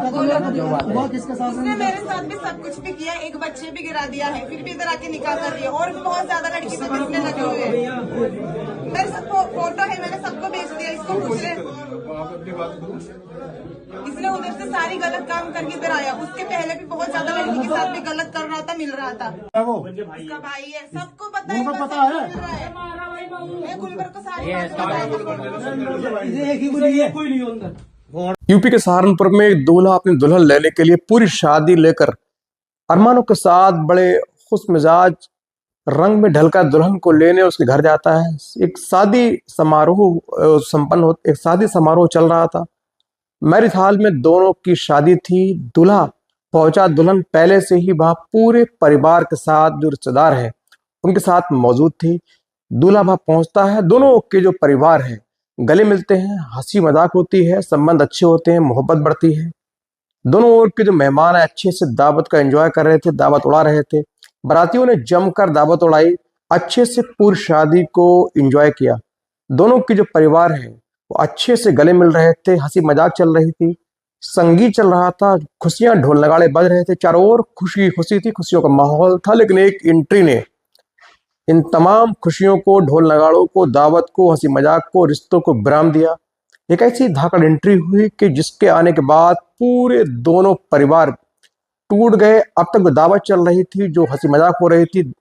उसने मेरे साथ भी सब कुछ भी किया, एक बच्चे भी गिरा दिया है, फिर भी इधर आके निकाह कर रही है। और भी बहुत ज्यादा लड़की से जिसने लगे हुए हैं। मेरे साथ फोटो है, मैंने सबको भेज दिया। इसको पूछ ले, इसने उधर से सारी गलत काम करके इधर आया। उसके पहले भी बहुत ज्यादा लड़की के साथ भी गलत कर रहा था, मिल रहा था। उसका भाई है, सबको पता है, पता है। गुलबर को सारी यूपी के सहारनपुर में एक दूल्हा अपनी दुल्हन लेने के लिए पूरी शादी लेकर अरमानों के साथ बड़े खुश मिजाज रंग में ढलकर दुल्हन को लेने उसके घर जाता है। एक शादी समारोह चल रहा था। मैरिज हॉल में दोनों की शादी थी। दूल्हा पहुंचा, दुल्हन पहले से ही वहां पूरे परिवार के साथ जो रिश्तेदार है उनके साथ मौजूद थी। दूल्हा वहां पहुंचता है, दोनों के जो परिवार है गले मिलते हैं, हंसी मजाक होती है, संबंध अच्छे होते हैं, मोहब्बत बढ़ती है। दोनों ओर के जो मेहमान है अच्छे से दावत का एंजॉय कर रहे थे, दावत उड़ा रहे थे। बारातियों ने जमकर दावत उड़ाई, अच्छे से पूरी शादी को एंजॉय किया। दोनों के जो परिवार है वो अच्छे से गले मिल रहे थे, हंसी मजाक चल रही थी, संगीत चल रहा था, खुशियां ढोल नगाड़े बज रहे थे, चारों ओर खुशी खुशी थी, खुशियों का माहौल था। लेकिन एक एंट्री ने इन तमाम खुशियों को, ढोल नगाड़ों को, दावत को, हंसी मजाक को, रिश्तों को विराम दिया। एक ऐसी धाकड़ एंट्री हुई कि जिसके आने के बाद पूरे दोनों परिवार टूट गए। अब तक जो दावत चल रही थी, जो हंसी मजाक हो रही थी,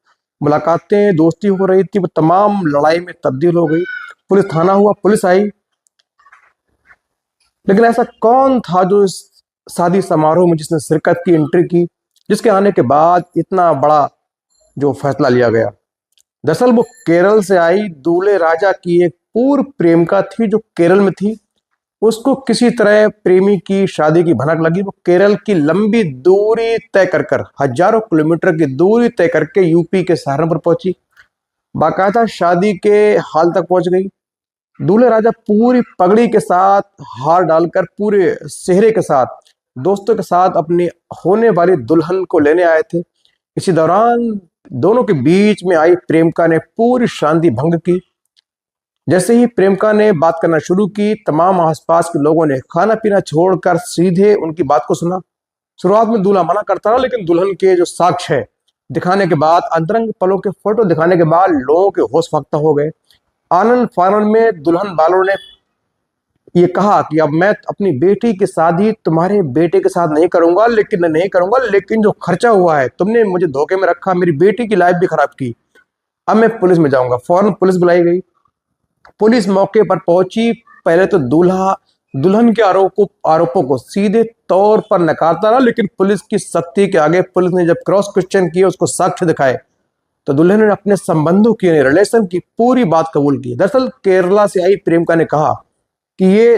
मुलाकातें, दोस्ती हो रही थी, वो तमाम लड़ाई में तब्दील हो गई। पुलिस थाना हुआ, पुलिस आई। लेकिन ऐसा कौन था जो इस शादी समारोह में जिसने शिरकत की, एंट्री की, जिसके आने के बाद इतना बड़ा जो फैसला लिया गया? दरअसल वो केरल से आई दूल्हे राजा की एक पूर्व प्रेमिका थी जो केरल में थी। उसको किसी तरह प्रेमी की शादी की भनक लगी। वो केरल की लंबी दूरी तय कर हजारों किलोमीटर की दूरी तय करके यूपी के सहारनपुर पहुंची। बाकायदा शादी के हाल तक पहुंच गई। दूल्हे राजा पूरी पगड़ी के साथ, हार डालकर, पूरे सेहरे के साथ, दोस्तों के साथ अपनी होने वाली दुल्हन को लेने आए थे। इसी दौरान दोनों के बीच में आई प्रेमिका ने पूरी शांति भंग की। जैसे ही प्रेमिका ने बात करना शुरू की, तमाम आसपास के लोगों ने खाना पीना छोड़कर सीधे उनकी बात को सुना। शुरुआत में दूल्हा मना करता रहा, लेकिन दुल्हन के जो साक्ष्य है दिखाने के बाद, अंतरंग पलों के फोटो दिखाने के बाद लोगों के होश फाख्ता हो गए। आनंद फानंद में दुल्हन वालों ने ये कहा कि अब मैं अपनी बेटी की शादी तुम्हारे बेटे के साथ नहीं करूंगा, लेकिन जो खर्चा हुआ है, तुमने मुझे धोखे में रखा, मेरी बेटी की लाइफ भी खराब की, अब मैं पुलिस में जाऊंगा। फौरन पुलिस बुलाई गई। पुलिस मौके पर पहुंची। पहले तो दूल्हा दुल्हन के आरोपों को सीधे तौर पर नकारता रहा, लेकिन पुलिस की सख्ती के आगे पुलिस ने जब क्रॉस क्वेश्चन किए, उसको साक्ष्य दिखाए, तो दुल्हन ने अपने संबंधों की, रिलेशन की पूरी बात कबूल की। दरअसल केरला से आई प्रेमिका ने कहा कि ये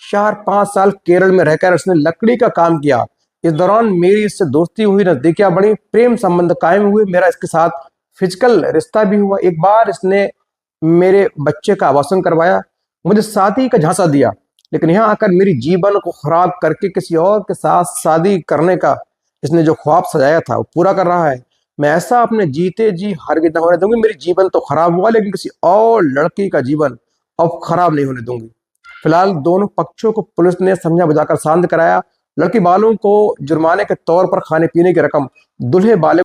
4-5 साल केरल में रहकर उसने लकड़ी का काम किया। इस दौरान मेरी इससे दोस्ती हुई, नजदीकियां बढ़ी, प्रेम संबंध कायम हुए, मेरा इसके साथ फिजिकल रिश्ता भी हुआ। एक बार इसने मेरे बच्चे का आवासन करवाया, मुझे शादी का झांसा दिया, लेकिन यहाँ आकर मेरी जीवन को खराब करके किसी और के साथ शादी करने का इसने जो ख्वाब सजाया था वो पूरा कर रहा है। मैं ऐसा अपने जीते जी हरगिज़ न होने दूंगी। मेरी जीवन तो खराब हुआ, लेकिन किसी और लड़की का जीवन अब खराब नहीं होने दूंगी। फिलहाल दोनों पक्षों को पुलिस ने समझा बुझाकर शांत कराया। लड़की वालों को जुर्माने के तौर पर खाने पीने की रकम दूल्हे वाले